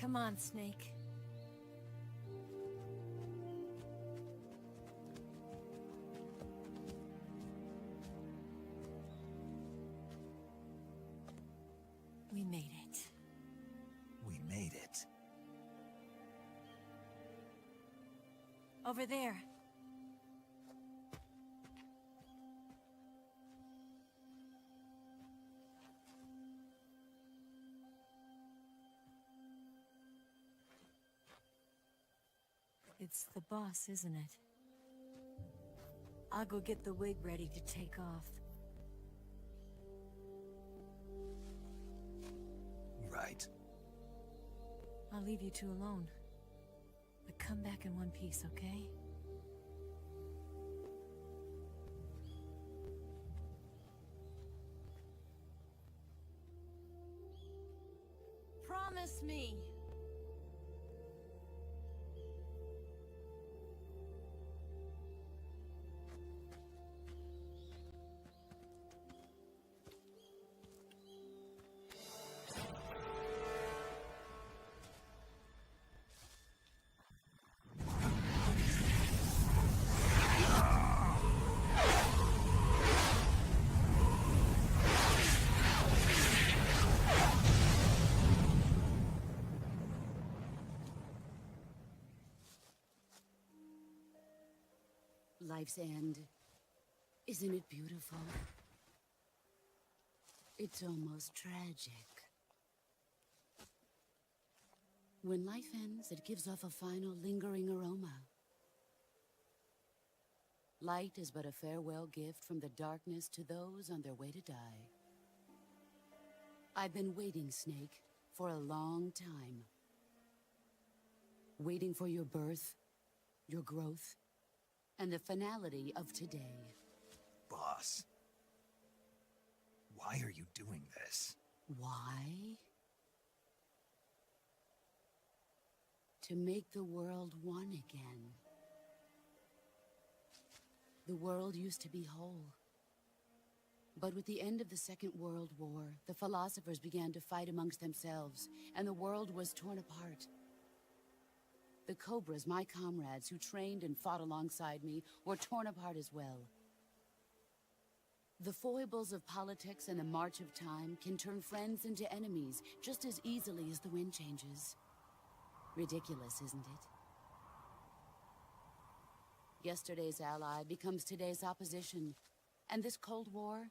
Come on, Snake. We made it. We made it. Over there. It's the boss, isn't it? I'll go get the wig ready to take off. Right. I'll leave you two alone. But come back in one piece, okay? Promise me! Life's end. Isn't it beautiful? It's almost tragic. When life ends, it gives off a final lingering aroma. Light is but a farewell gift from the darkness to those on their way to die. I've been waiting, Snake, for a long time. Waiting for your birth, your growth, and the finality of today. Boss. Why are you doing this? Why? To make the world one again. The world used to be whole. But with the end of the Second World War, the philosophers began to fight amongst themselves, and the world was torn apart. The Cobras, my comrades who trained and fought alongside me, were torn apart as well. The foibles of politics and the march of time can turn friends into enemies just as easily as the wind changes. Ridiculous, isn't it? Yesterday's ally becomes today's opposition, and this Cold War?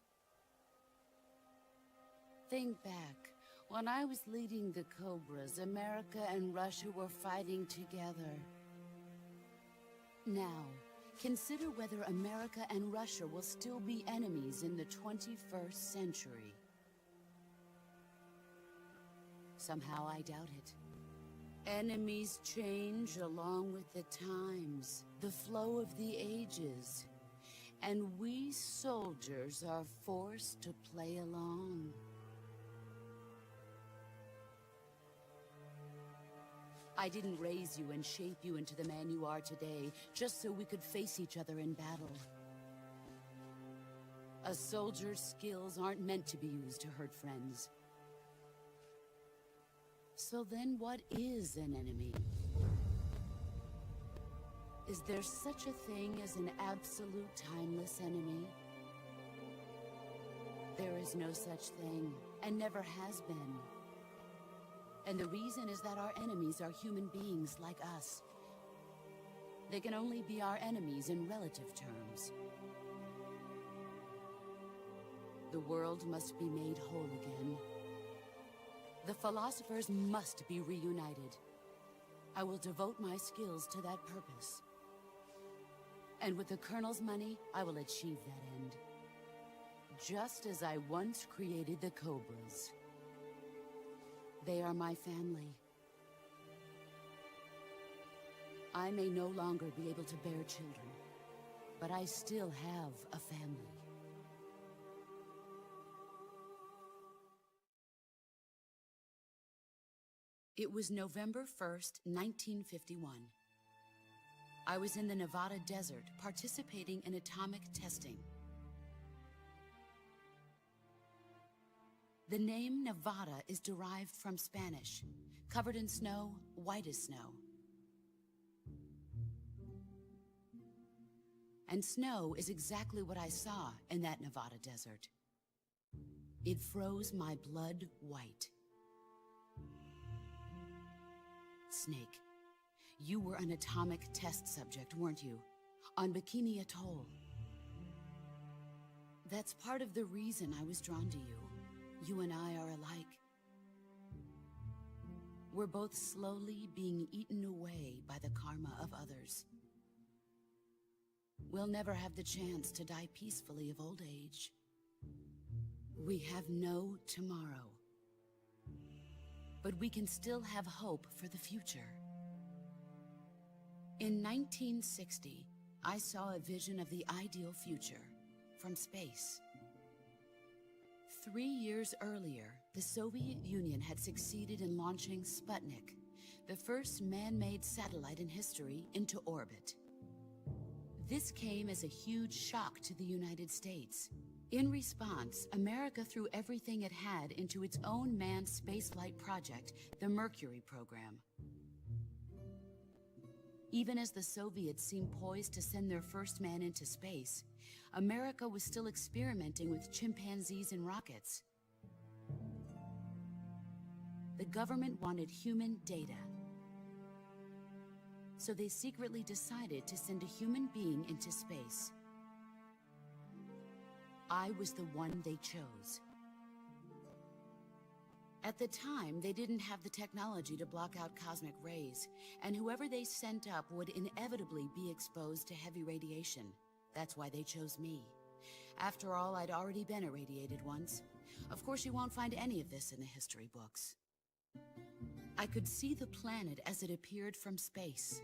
Think back. When I was leading the Cobras, America and Russia were fighting together. Now, consider whether America and Russia will still be enemies in the 21st century. Somehow I doubt it. Enemies change along with the times, the flow of the ages, and we soldiers are forced to play along. I didn't raise you and shape you into the man you are today, just so we could face each other in battle. A soldier's skills aren't meant to be used to hurt friends. So then what is an enemy? Is there such a thing as an absolute timeless enemy? There is no such thing, and never has been. And the reason is that our enemies are human beings like us. They can only be our enemies in relative terms. The world must be made whole again. The philosophers must be reunited. I will devote my skills to that purpose. And with the Colonel's money, I will achieve that end. Just as I once created the Cobras. They are my family. I may no longer be able to bear children, but I still have a family. It was November 1st, 1951. I was in the Nevada desert participating in atomic testing. The name Nevada is derived from Spanish, covered in snow, white as snow. And snow is exactly what I saw in that Nevada desert. It froze my blood white. Snake, you were an atomic test subject, weren't you? On Bikini Atoll. That's part of the reason I was drawn to you. You and I are alike. We're both slowly being eaten away by the karma of others. We'll never have the chance to die peacefully of old age. We have no tomorrow. But we can still have hope for the future. In 1960, I saw a vision of the ideal future from space. 3 years earlier, the Soviet Union had succeeded in launching Sputnik, the first man-made satellite in history, into orbit. This came as a huge shock to the United States. In response, America threw everything it had into its own manned spaceflight project, the Mercury program. Even as the Soviets seemed poised to send their first man into space, America was still experimenting with chimpanzees and rockets. The government wanted human data. So they secretly decided to send a human being into space. I was the one they chose. At the time, they didn't have the technology to block out cosmic rays, and whoever they sent up would inevitably be exposed to heavy radiation. That's why they chose me. After all, I'd already been irradiated once. Of course, you won't find any of this in the history books. I could see the planet as it appeared from space.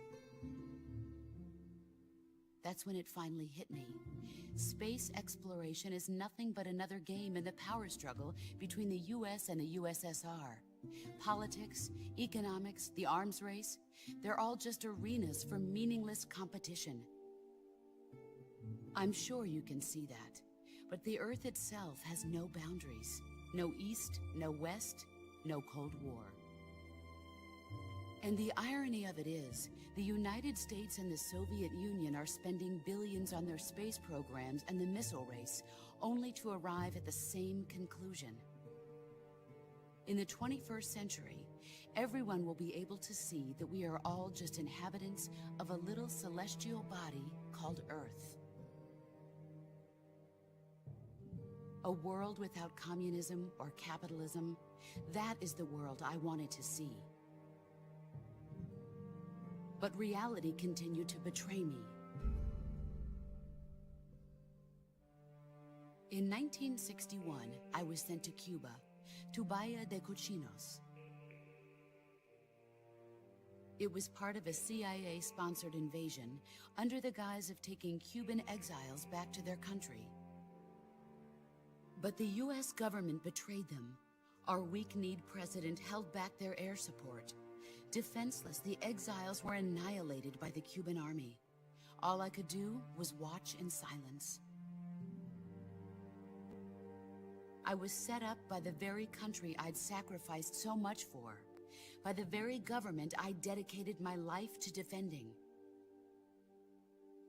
That's when it finally hit me. Space exploration is nothing but another game in the power struggle between the US and the USSR. Politics, economics, the arms race, they're all just arenas for meaningless competition. I'm sure you can see that, but the Earth itself has no boundaries. No East, no West, no Cold War. And the irony of it is, the United States and the Soviet Union are spending billions on their space programs and the missile race, only to arrive at the same conclusion. In the 21st century, everyone will be able to see that we are all just inhabitants of a little celestial body called Earth. A world without communism or capitalism, that is the world I wanted to see. But reality continued to betray me. In 1961, I was sent to Cuba, to Bahia de Cochinos. It was part of a CIA-sponsored invasion under the guise of taking Cuban exiles back to their country. But the US government betrayed them. Our weak-kneed president held back their air support. Defenseless, the exiles were annihilated by the Cuban army. All I could do was watch in silence. I was set up by the very country I'd sacrificed so much for, by the very government I dedicated my life to defending.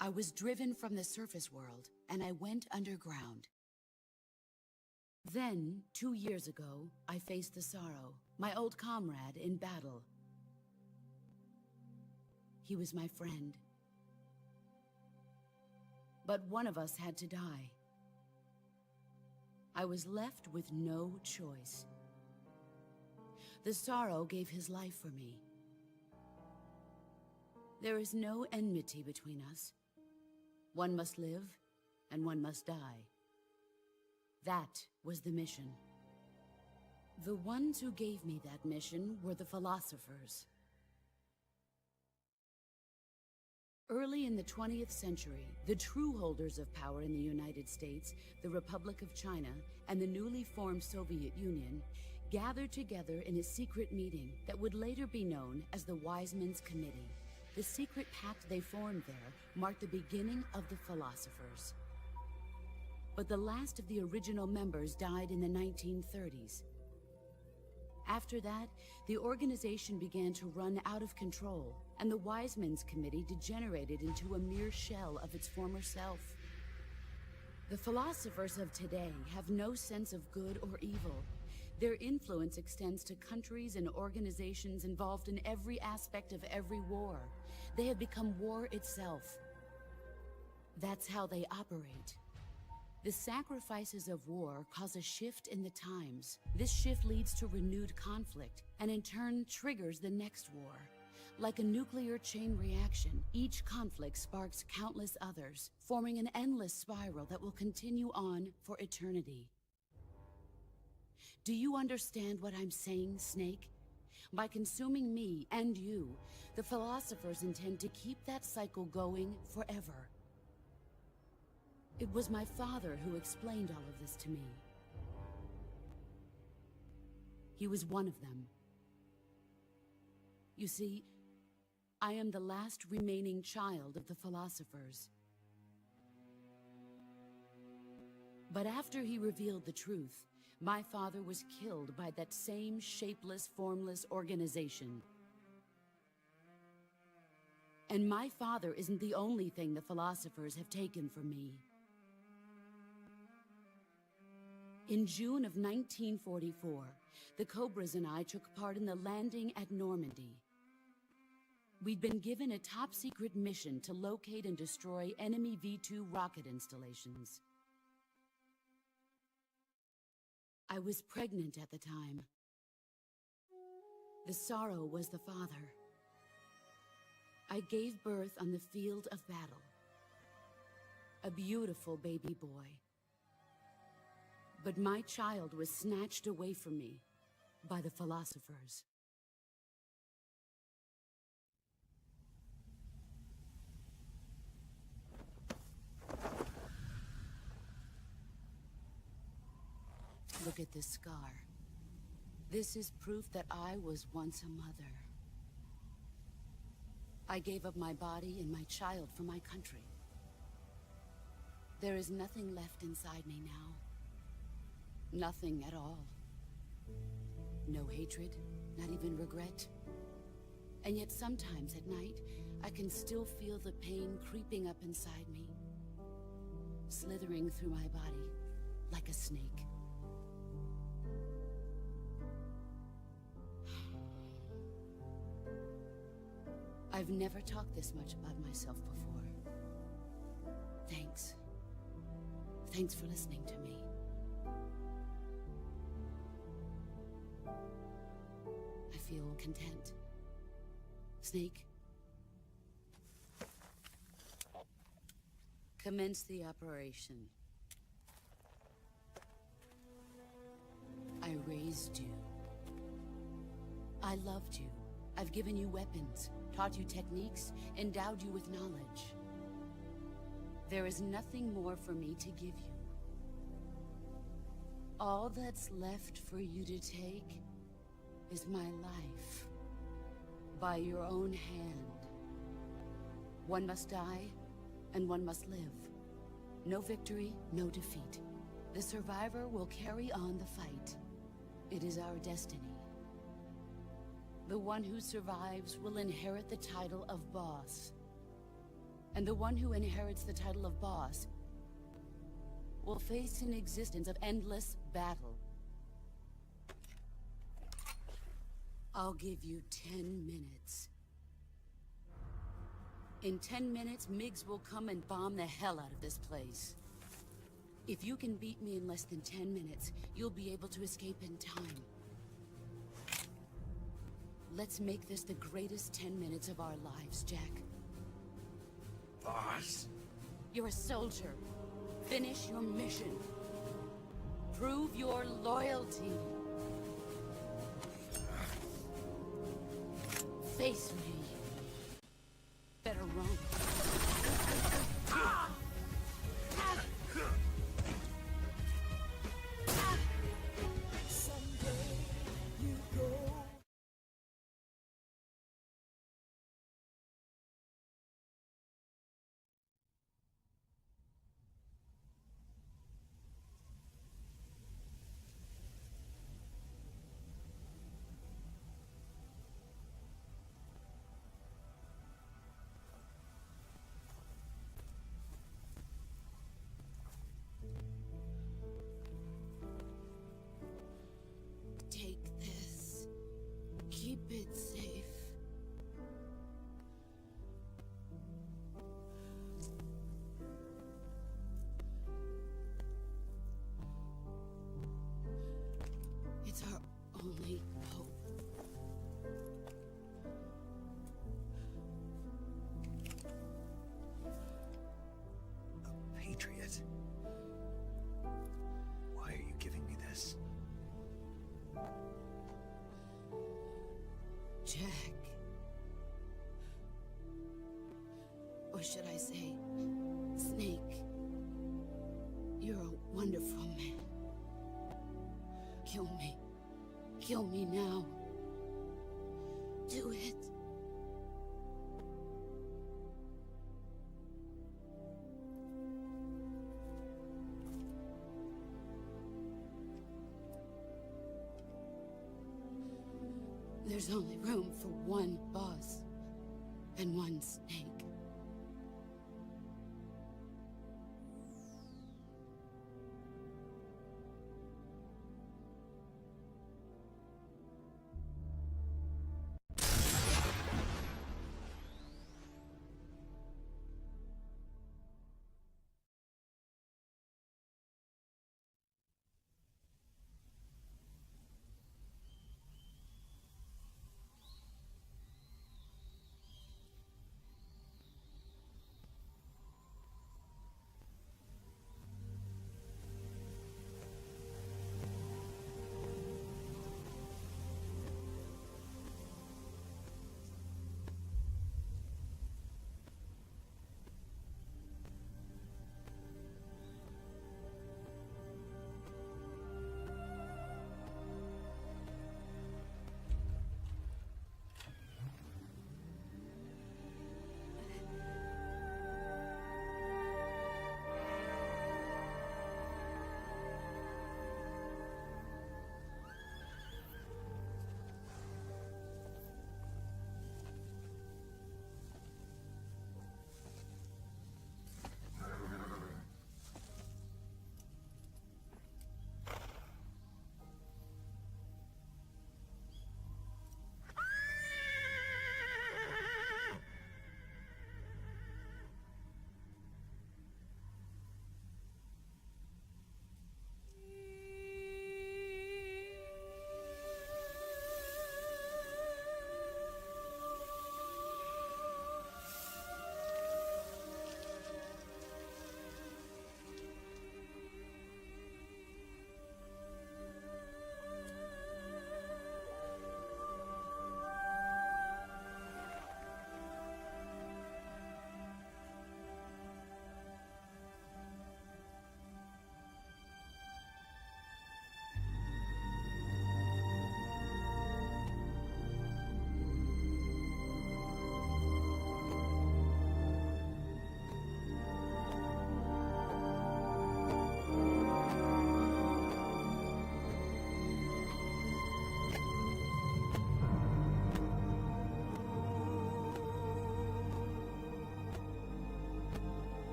I was driven from the surface world, and I went underground. Then, 2 years ago, I faced the Sorrow, my old comrade in battle. He was my friend. But one of us had to die. I was left with no choice. The Sorrow gave his life for me. There is no enmity between us. One must live, and one must die. That was the mission. The ones who gave me that mission were the philosophers. Early in the 20th century, the true holders of power in the United States, the Republic of China, and the newly formed Soviet Union gathered together in a secret meeting that would later be known as the Wise Men's Committee. The secret pact they formed there marked the beginning of the philosophers. but the last of the original members died in the 1930s. After that, the organization began to run out of control, and the Wise Men's Committee degenerated into a mere shell of its former self. The philosophers of today have no sense of good or evil. Their influence extends to countries and organizations involved in every aspect of every war. They have become war itself. That's how they operate. The sacrifices of war cause a shift in the times. This shift leads to renewed conflict, and in turn triggers the next war. Like a nuclear chain reaction, each conflict sparks countless others, forming an endless spiral that will continue on for eternity. Do you understand what I'm saying, Snake? By consuming me and you, the philosophers intend to keep that cycle going forever. It was my father who explained all of this to me. He was one of them. You see, I am the last remaining child of the philosophers. But after he revealed the truth, my father was killed by that same shapeless, formless organization. And my father isn't the only thing the philosophers have taken from me. In June of 1944, the Cobras and I took part in the landing at Normandy. We'd been given a top-secret mission to locate and destroy enemy V-2 rocket installations. I was pregnant at the time. The sorrow was the father. I gave birth on the field of battle. A beautiful baby boy. But my child was snatched away from me by the philosophers. Look at this scar. This is proof that I was once a mother. I gave up my body and my child for my country. There is nothing left inside me now. Nothing at all. No hatred, not even regret. And yet sometimes at night, I can still feel the pain creeping up inside me, slithering through my body like a snake. I've never talked this much about myself before. Thanks. Thanks for listening to me. I feel content. Snake? Commence the operation. I raised you. I loved you. I've given you weapons, taught you techniques, endowed you with knowledge. There is nothing more for me to give you. All that's left for you to take is my life, by your own hand. One must die, and one must live. No victory, no defeat. The survivor will carry on the fight. It is our destiny. The one who survives will inherit the title of boss. And the one who inherits the title of boss will face an existence of endless battle. I'll give you 10 minutes. In 10 minutes, MiGs will come and bomb the hell out of this place. If you can beat me in less than 10 minutes, you'll be able to escape in time. Let's make this the greatest 10 minutes of our lives, Jack. Boss? You're a soldier. Finish your mission. Prove your loyalty. Face me. Better run. should I say? Snake. You're a wonderful man. Kill me. Kill me now. Do it. There's only room for one boss and one snake.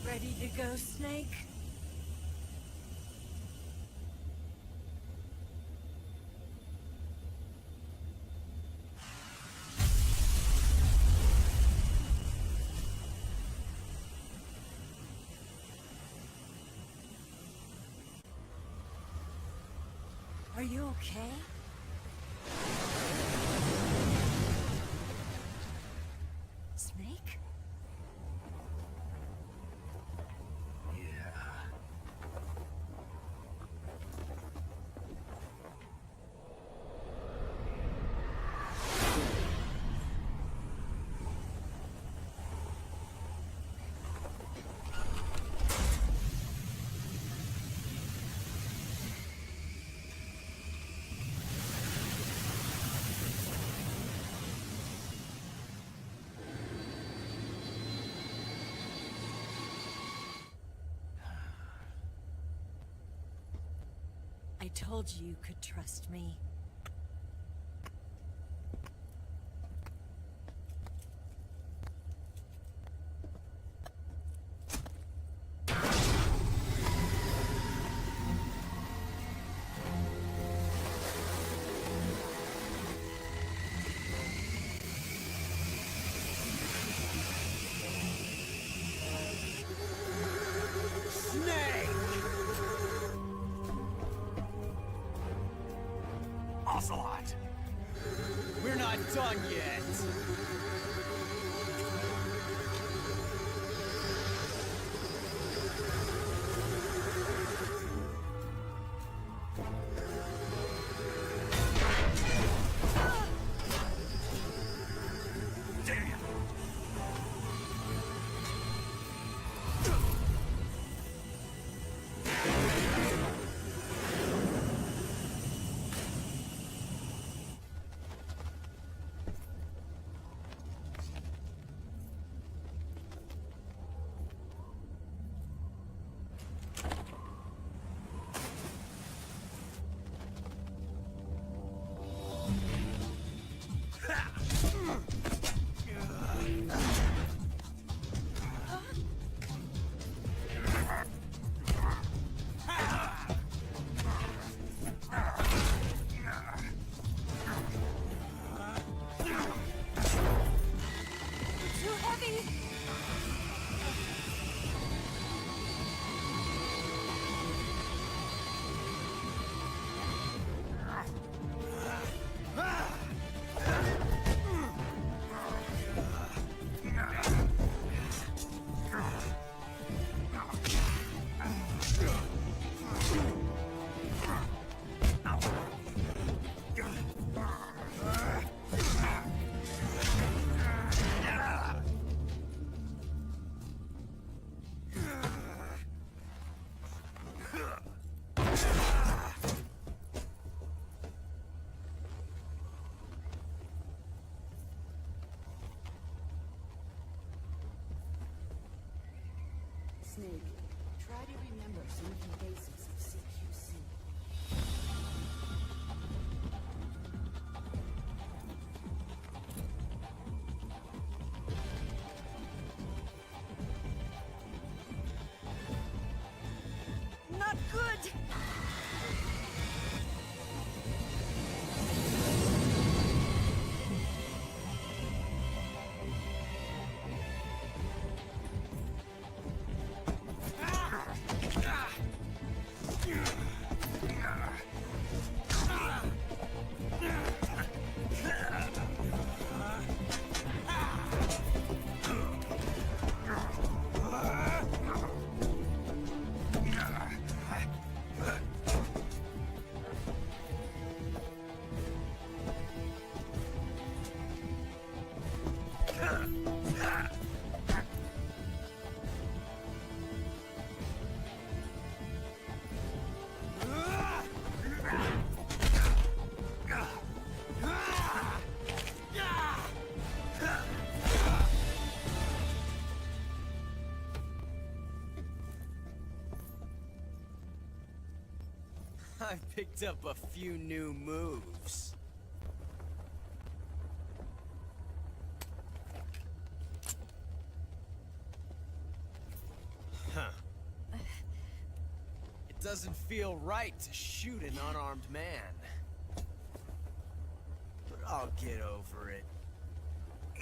Ready to go, Snake? Are you okay? Snake? I told you you could trust me. Ocelot! We're not done yet! Damn! Too heavy! Snake, try to remember some of the basics of CQC. Not good! I picked up a few new moves. Huh. It doesn't feel right to shoot an unarmed man. But I'll get over it.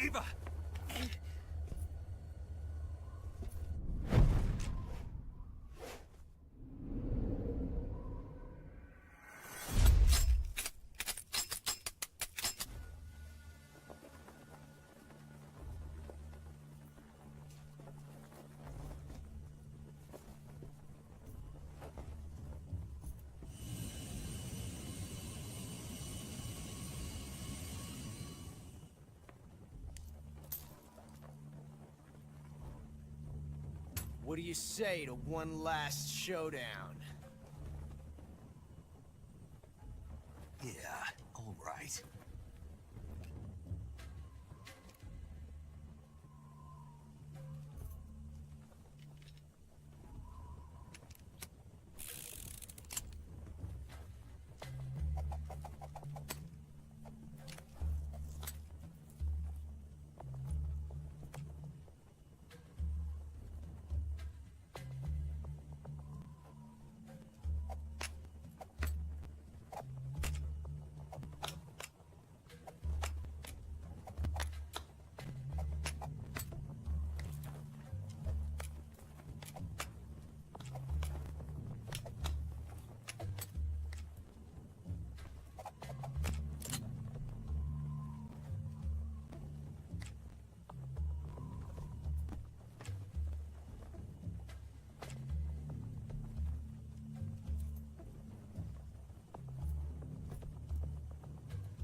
Eva! What do you say to one last showdown? Yeah, all right.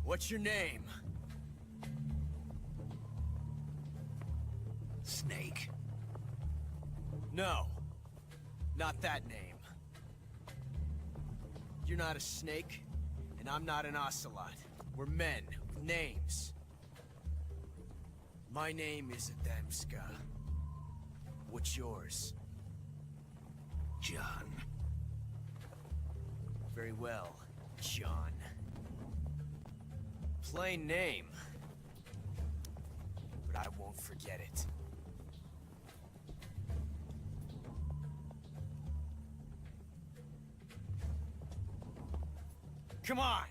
What's your name? Snake. No. Not that name. You're not a snake, and I'm not an ocelot. We're men with names. My name is Adamska. What's yours? John. Very well, John. Plain name. But I won't forget it. Come on!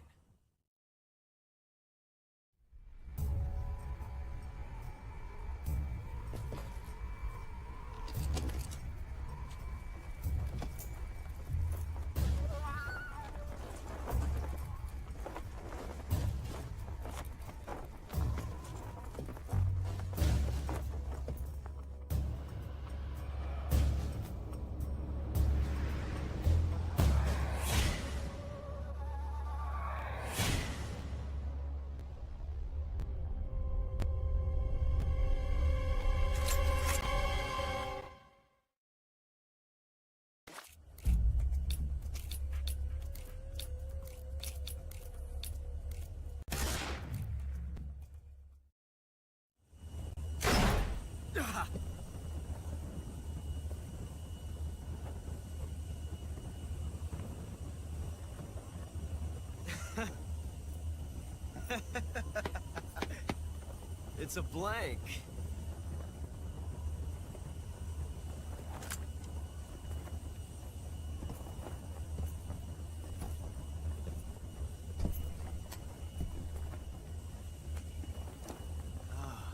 It's a blank.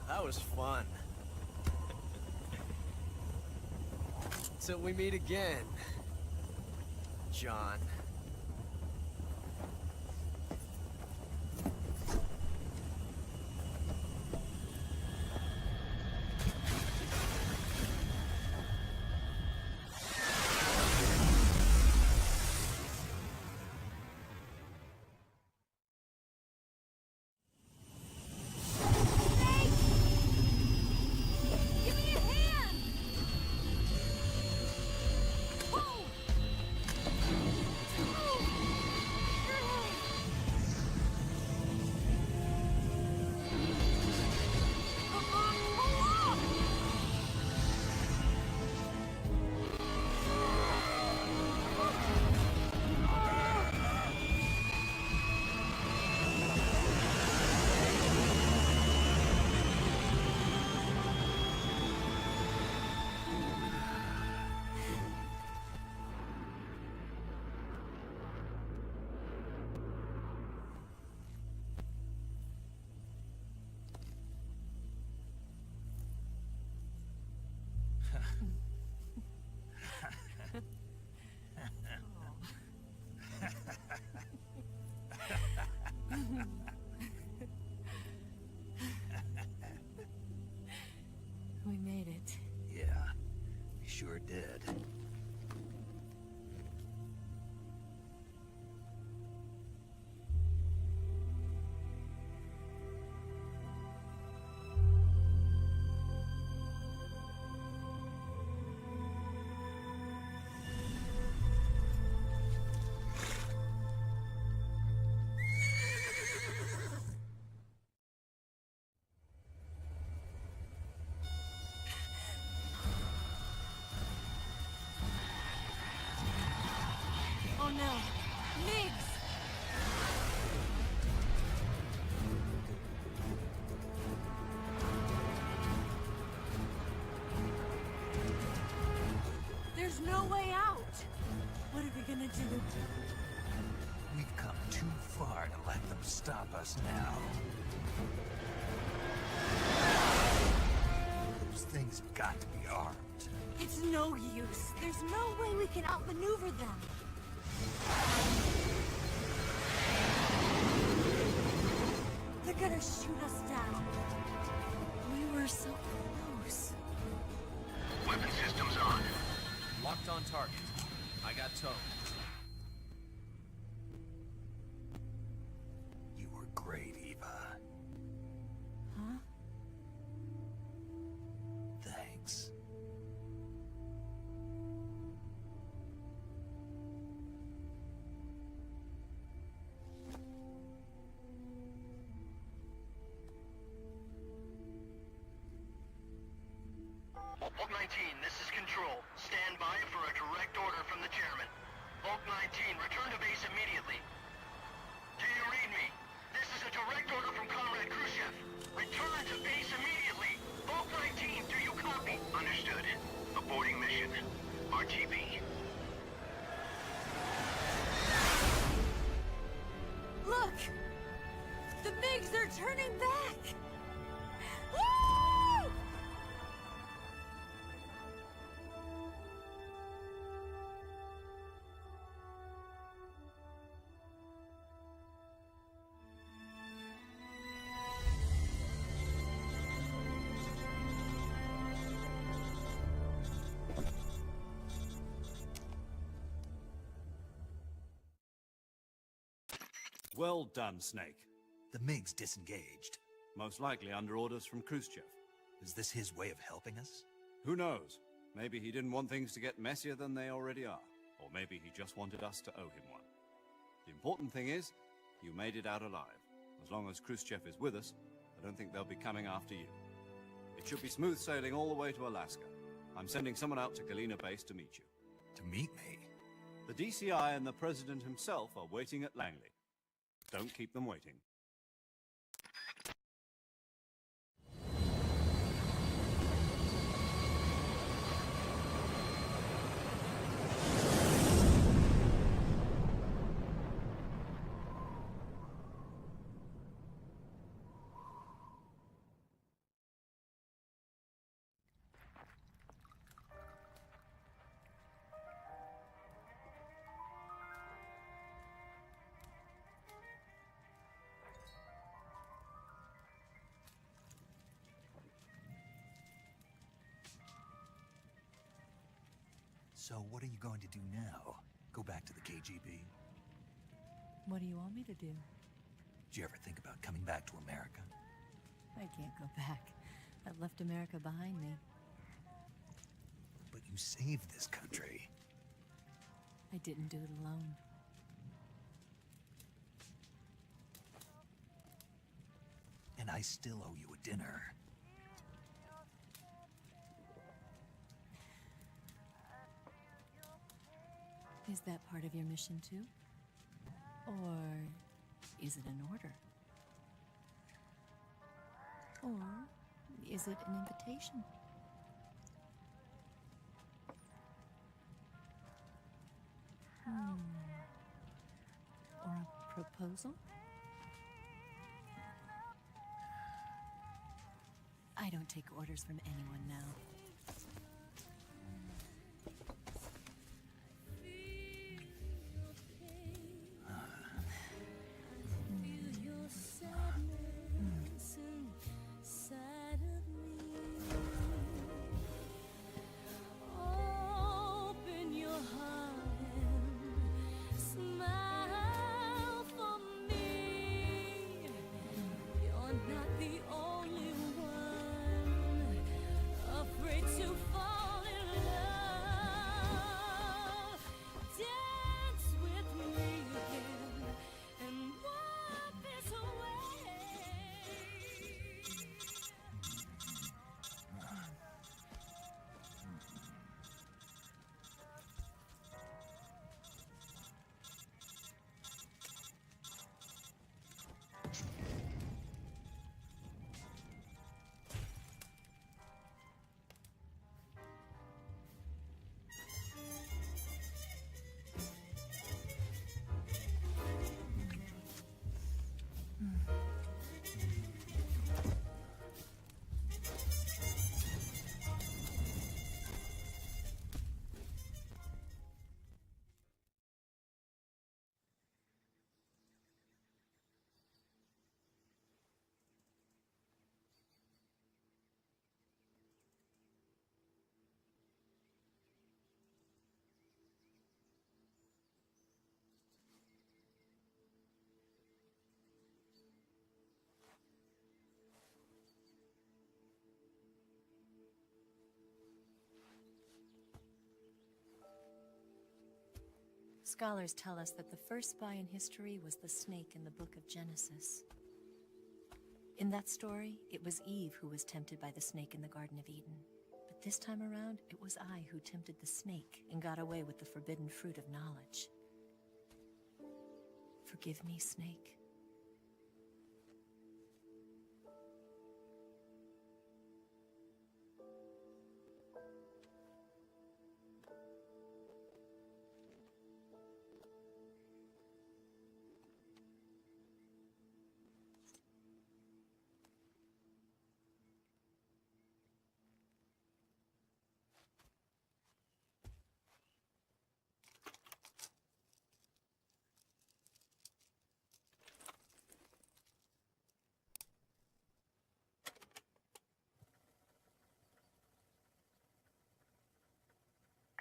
That was fun. Till we meet again, John. We made it. Yeah, we sure did. Oh no! Migs! There's no way out! What are we gonna do? We've come too far to let them stop us now. Those things have got to be armed. It's no use. There's no way we can outmaneuver them. They're gonna shoot us down. We were so close. Weapon systems on. Locked on target. I got towed. You were great, Vault 19, this is Control. Stand by for a direct order from the chairman. Vault 19, return to base immediately. Do you read me? This is a direct order from Comrade Khrushchev. Return to base immediately. Vault 19, do you copy? Understood. Aborting mission. RTB. Look! The MiGs are turning back! Woo! Well done, Snake. The MiGs disengaged. Most likely under orders from Khrushchev. Is this his way of helping us? Who knows? Maybe he didn't want things to get messier than they already are. Or maybe he just wanted us to owe him one. The important thing is, you made it out alive. As long as Khrushchev is with us, I don't think they'll be coming after you. It should be smooth sailing all the way to Alaska. I'm sending someone out to Galena Base to meet you. To meet me? The DCI and the President himself are waiting at Langley. Don't keep them waiting. So what are you going to do now? Go back to the KGB? What do you want me to do? Did you ever think about coming back to America? I can't go back. I've left America behind me. But you saved this country. I didn't do it alone. And I still owe you a dinner. Is that part of your mission too? Or is it an order? Or is it an invitation? Or a proposal? I don't take orders from anyone now. Scholars tell us that the first spy in history was the snake in the book of Genesis. In that story, it was Eve who was tempted by the snake in the Garden of Eden. But this time around, it was I who tempted the snake and got away with the forbidden fruit of knowledge. Forgive me, Snake.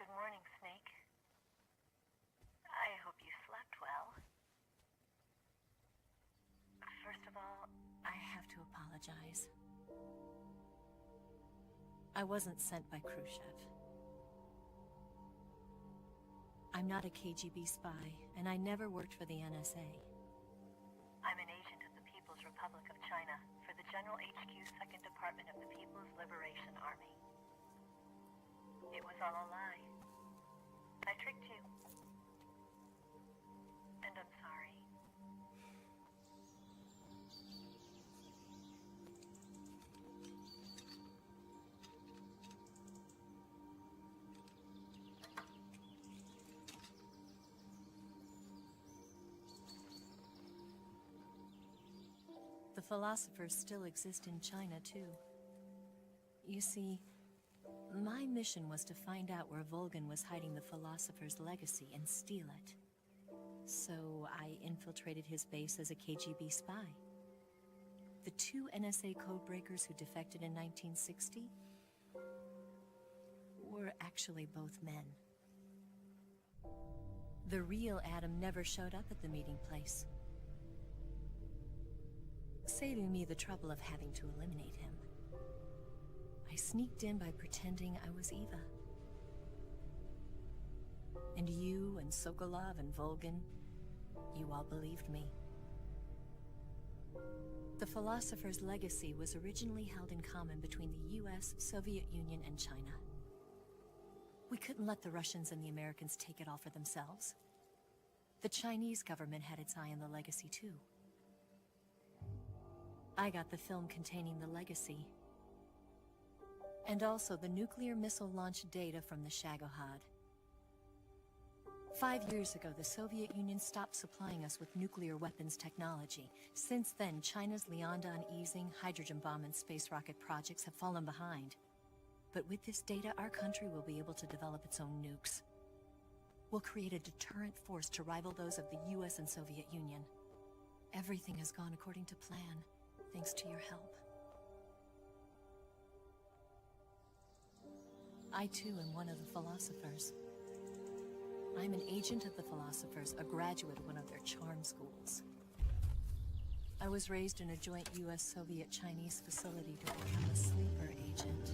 Good morning, Snake. I hope you slept well. First of all, I have to apologize. I wasn't sent by Khrushchev. I'm not a KGB spy, and I never worked for the NSA. I'm an agent of the People's Republic of China for the General HQ 2nd Department of the People's Liberation Army. It was all a lie. I tricked you. And I'm sorry. The philosophers still exist in China, too. You see, my mission was to find out where Volgin was hiding the philosopher's legacy and steal it. So I infiltrated his base as a KGB spy. The 2 NSA codebreakers who defected in 1960 were actually both men. The real Adam never showed up at the meeting place, saving me the trouble of having to eliminate him. I sneaked in by pretending I was Eva. And you and Sokolov and Volgin, you all believed me. The philosopher's legacy was originally held in common between the US, Soviet Union, and China. We couldn't let the Russians and the Americans take it all for themselves. The Chinese government had its eye on the legacy too. I got the film containing the legacy, and also the nuclear missile launch data from the Shagohod. 5 years ago, the Soviet Union stopped supplying us with nuclear weapons technology. Since then, China's Liaodong easing, hydrogen bomb, and space rocket projects have fallen behind. But with this data, our country will be able to develop its own nukes. We'll create a deterrent force to rival those of the US and Soviet Union. Everything has gone according to plan, thanks to your help. I too am one of the philosophers. I'm an agent of the philosophers, a graduate of one of their charm schools. I was raised in a joint US-Soviet-Chinese facility to become a sleeper agent.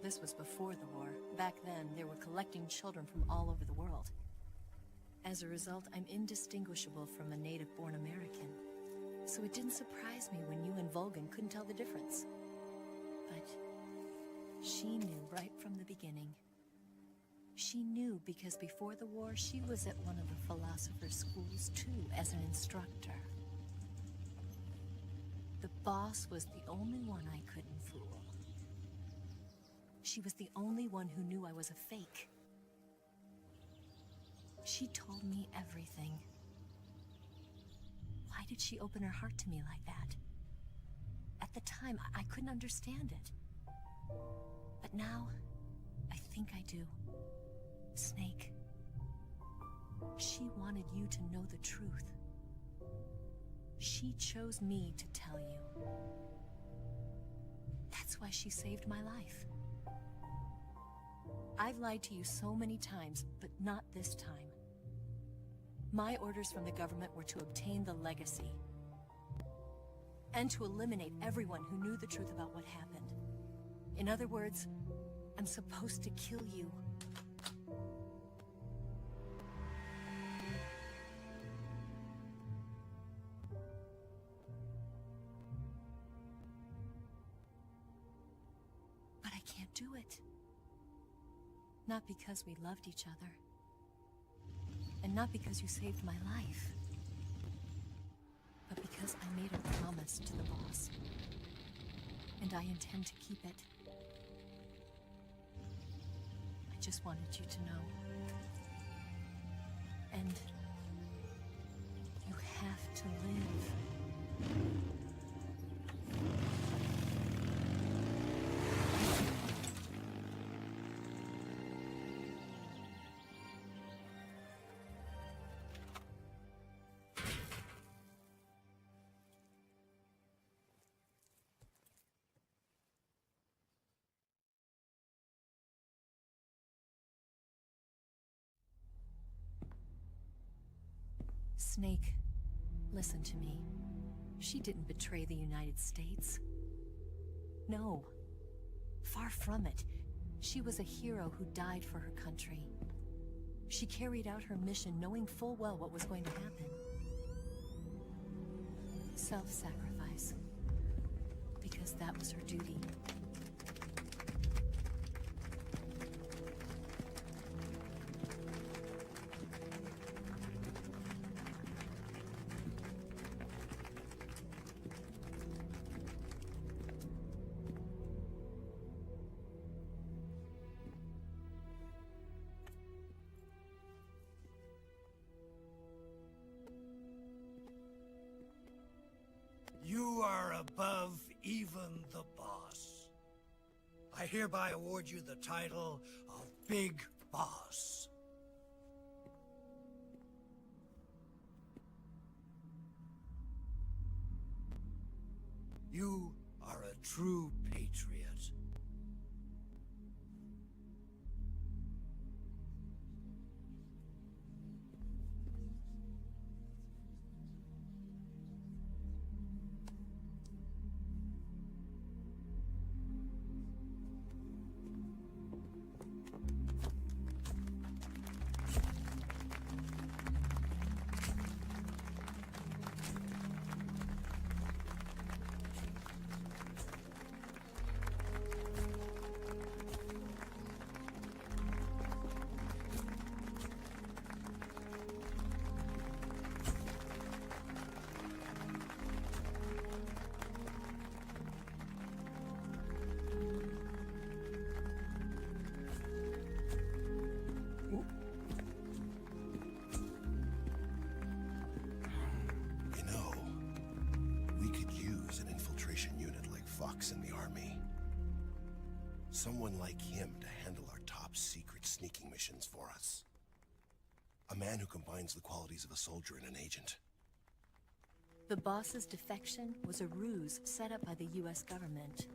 This was before the war. Back then, they were collecting children from all over the world. As a result, I'm indistinguishable from a native-born American. So it didn't surprise me when you and Volgin couldn't tell the difference. But she knew right from the beginning. She knew because before the war, she was at one of the philosopher's schools too, as an instructor. The boss was the only one I couldn't fool. She was the only one who knew I was a fake. She told me everything. Why did she open her heart to me like that? At the time, I couldn't understand it. But now, I think I do. Snake. She wanted you to know the truth. She chose me to tell you. That's why she saved my life. I've lied to you so many times, but not this time. My orders from the government were to obtain the legacy and to eliminate everyone who knew the truth about what happened. In other words, I'm supposed to kill you. But I can't do it. Not because we loved each other. And not because you saved my life. But because I made a promise to the boss. And I intend to keep it. I just wanted you to know. And you have to live. Snake, listen to me. She didn't betray the United States. No. Far from it. She was a hero who died for her country. She carried out her mission knowing full well what was going to happen. Self-sacrifice. Because that was her duty. You are above even the boss. I hereby award you the title of Big Boss. You are a true patriot. In the army. Someone like him to handle our top secret sneaking missions for us. A man who combines the qualities of a soldier and an agent. The boss's defection was a ruse set up by the US government.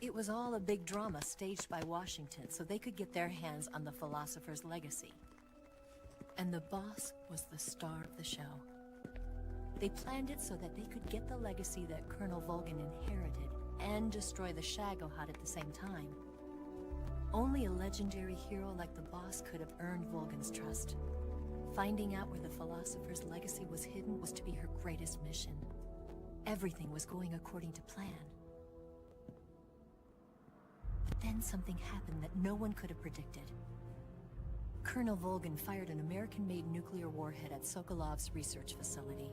It was all a big drama staged by Washington so they could get their hands on the philosopher's legacy. And the boss was the star of the show. They planned it so that they could get the legacy that Colonel Volgin inherited and destroy the Shagohod at the same time. Only a legendary hero like the boss could have earned Volgin's trust. Finding out where the philosopher's legacy was hidden was to be her greatest mission. Everything was going according to plan. But then something happened that no one could have predicted. Colonel Volgin fired an American-made nuclear warhead at Sokolov's research facility.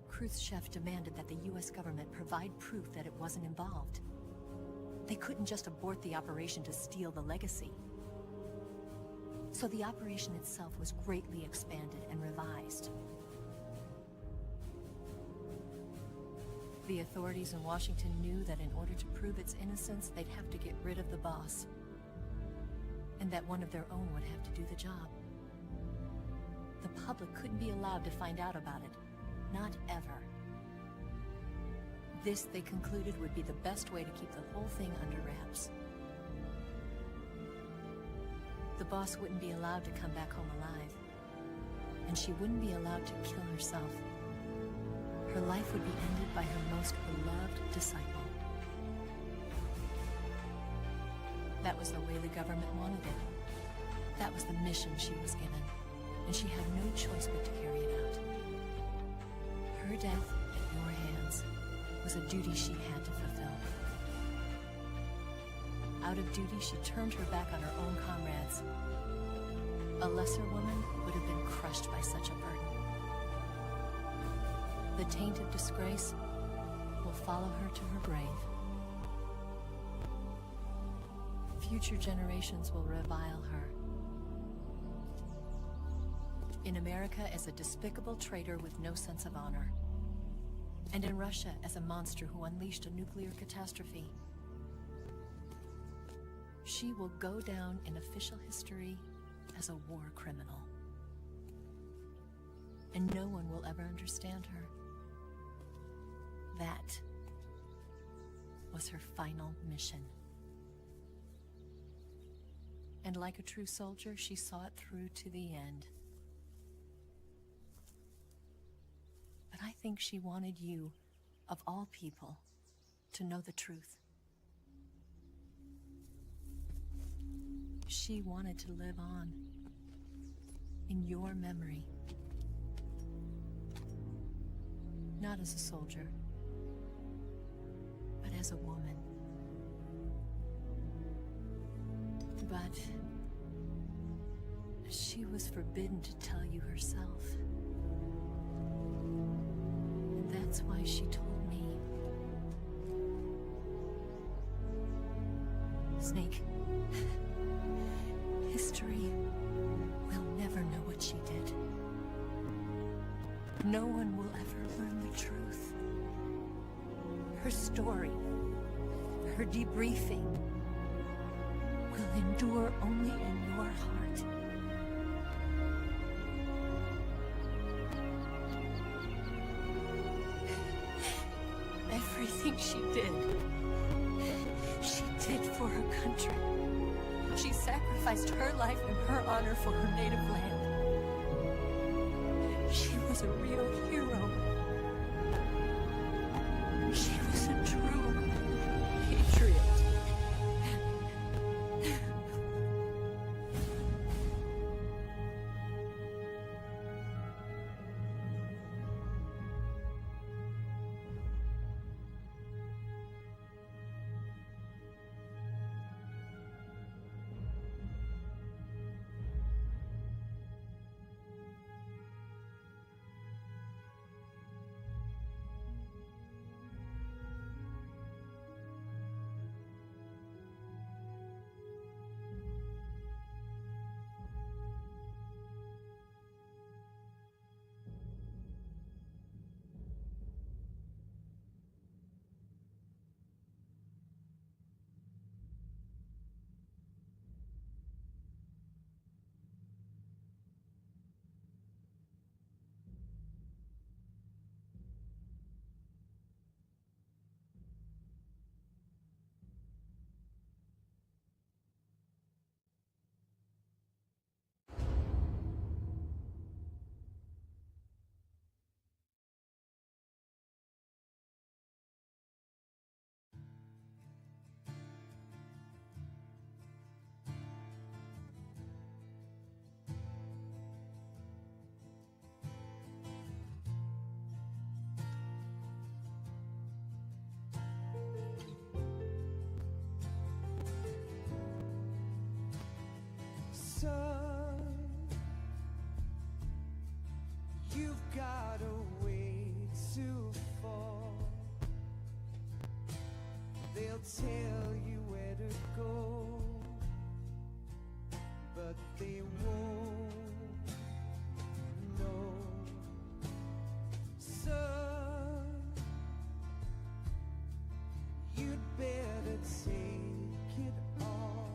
Khrushchev demanded that the US government provide proof that it wasn't involved. They couldn't just abort the operation to steal the legacy. So the operation itself was greatly expanded and revised. The authorities in Washington knew that in order to prove its innocence, they'd have to get rid of the boss. And that one of their own would have to do the job. The public couldn't be allowed to find out about it. Not ever. This, they concluded, would be the best way to keep the whole thing under wraps. The boss wouldn't be allowed to come back home alive. And she wouldn't be allowed to kill herself. Her life would be ended by her most beloved disciple. That was the way the government wanted it. That was the mission she was given. And she had no choice but to carry it out. Her death at your hands was a duty she had to fulfill. Out of duty, she turned her back on her own comrades. A lesser woman would have been crushed by such a burden. The taint of disgrace will follow her to her grave. Future generations will revile her. In America as a despicable traitor with no sense of honor. And in Russia as a monster who unleashed a nuclear catastrophe. She will go down in official history as a war criminal. And no one will ever understand her. That was her final mission. And like a true soldier, she saw it through to the end. But I think she wanted you, of all people, to know the truth. She wanted to live on in your memory. Not as a soldier, but as a woman. But she was forbidden to tell you herself. And that's why she told me. Snake, history will never know what she did. No one will ever learn the truth. Her story, her debriefing, will endure only in your heart. Everything she did for her country. She sacrificed her life and her honor for her native land. She was a real hero. She was a true patriot. Son, you've got a way to fall. They'll tell you where to go, but they won't know. Son, you'd better take it all.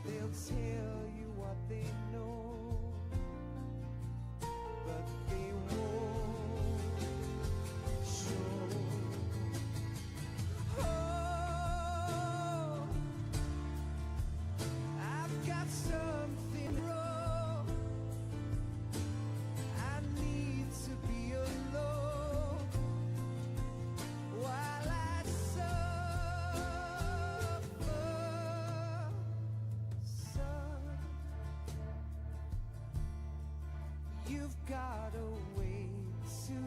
They'll tell you what they know, but they won't show. Oh, I've got something wrong. I need to be alone while I suffer. Son, you've got a way to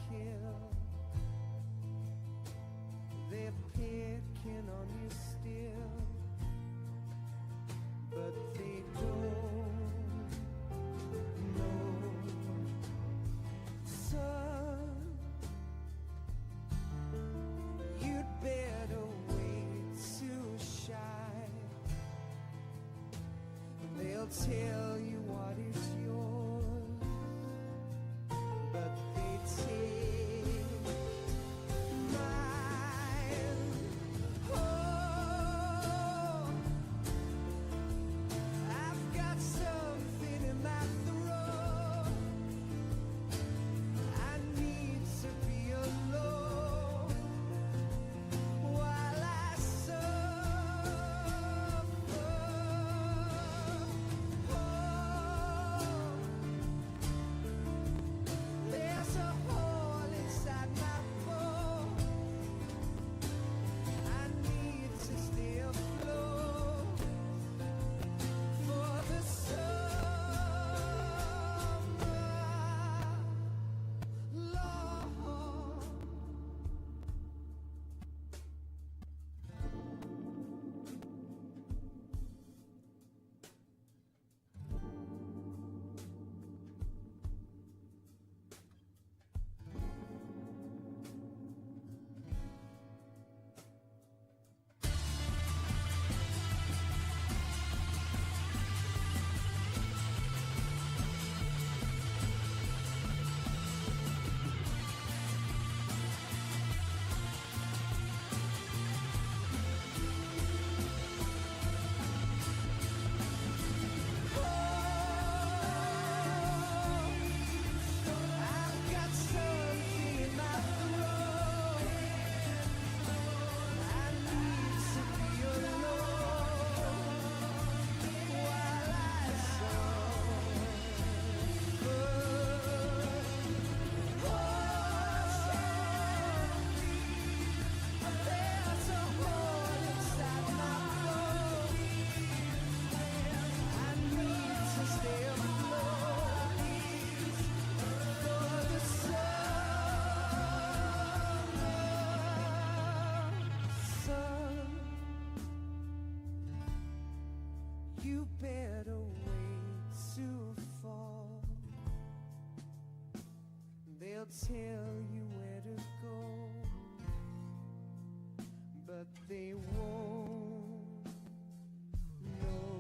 kill. They're picking on you still, but they don't know. Son, you'd better wait to shine. They'll tell you what is yours, but they take mine. Oh, I've got something in my throat. I need to be alone while I suffer. There's a hole inside my bones. I need to stay afloat for the summer, Lord. I've got something in my throat. I need to be alone while I suffer. There's a hole inside my bones. I need to stay afloat for the summer. Son, you better wait to fall. They'll tell you where to go, but they won't know.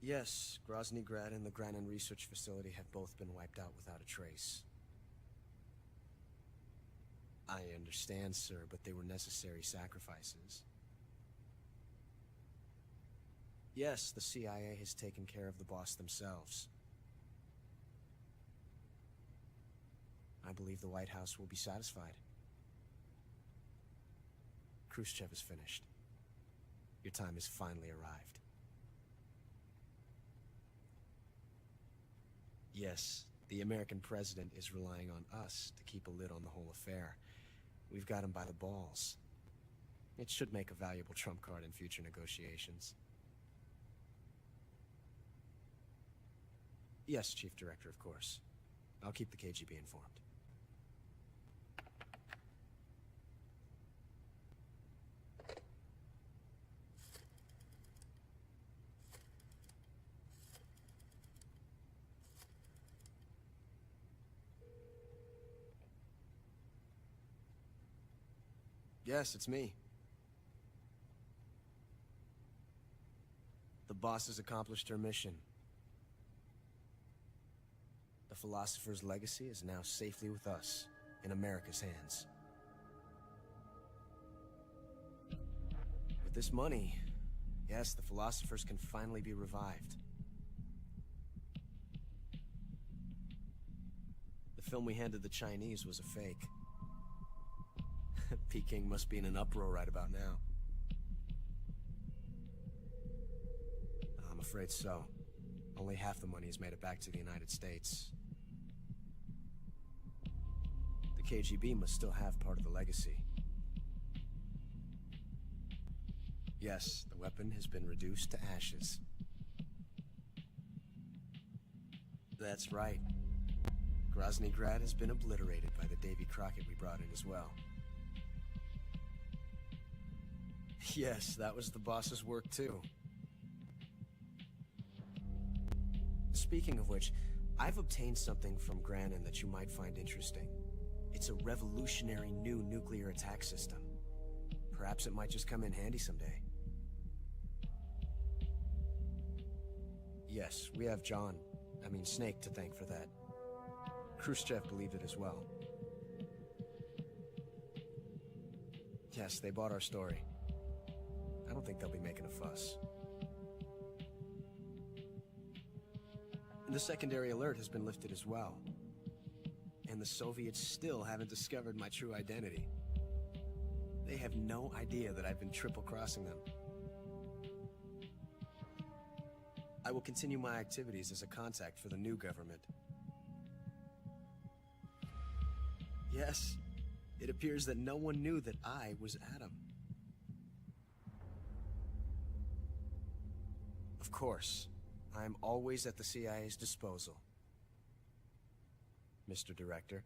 Yes, Groznygrad and the Granin Research Facility have both been wiped out without a trace. I understand, sir, but they were necessary sacrifices. Yes, the CIA has taken care of the boss themselves. I believe the White House will be satisfied. Khrushchev is finished. Your time has finally arrived. Yes, the American president is relying on us to keep a lid on the whole affair. We've got him by the balls. It should make a valuable trump card in future negotiations. Yes, Chief Director, of course. I'll keep the KGB informed. Yes, it's me. The boss has accomplished her mission. The philosopher's legacy is now safely with us, in America's hands. With this money, yes, the philosophers can finally be revived. The film we handed the Chinese was a fake. Peking must be in an uproar right about now. I'm afraid so. Only half the money has made it back to the United States. The KGB must still have part of the legacy. Yes, the weapon has been reduced to ashes. That's right. Groznygrad has been obliterated by the Davy Crockett we brought in as well. Yes, that was the boss's work too. Speaking of which, I've obtained something from Granin that you might find interesting. It's a revolutionary new nuclear attack system. Perhaps it might just come in handy someday. Yes, we have Snake to thank for that. Khrushchev believed it as well. Yes, they bought our story. I don't think they'll be making a fuss. The secondary alert has been lifted as well. And the Soviets still haven't discovered my true identity. They have no idea that I've been triple-crossing them. I will continue my activities as a contact for the new government. Yes, it appears that no one knew that I was Adam. Of course, I'm always at the CIA's disposal, Mr. Director.